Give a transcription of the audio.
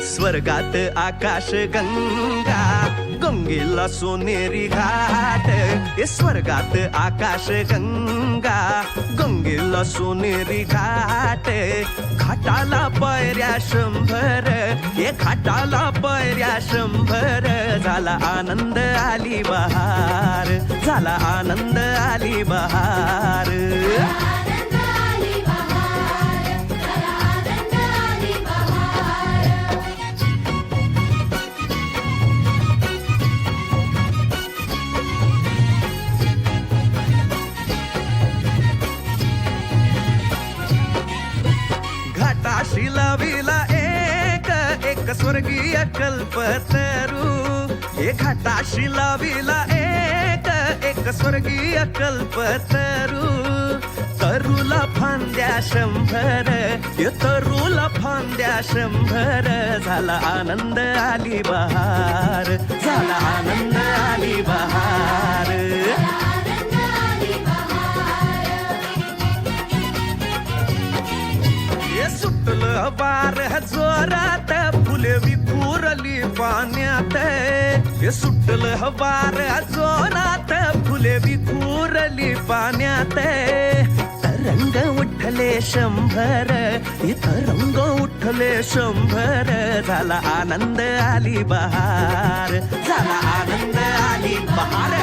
स्वर्गात आकाश गंगा, गंगेला सोनेरी घाट. हे स्वर्गात आकाश गंगा, गंगेला सोनेरी घाट. घाटाला पायऱ्या 100, हे घाटाला पायऱ्या 100. झाला आनंद आली बहार, झाला आनंद आली बहार. घाटाशी लाविला एक स्वर्गीय कल्पतरू. हे घाटाशी लाविला एक स्वर्गीय कल्पतरू. तरूला फांद्या 100, हे तरूला फांद्या 100. झाला आनंद आली बहार, झाला आनंद आली बहार. सुटलं वार जोरात, फुले विखुरली पाण्यात. हे सुटलं वार जोरात, फुले विखुरली पाण्यात. तरंग उठले 100, हे तरंग उठले 100. झाला आनंद आली बहार, झाला आनंद आली बहार.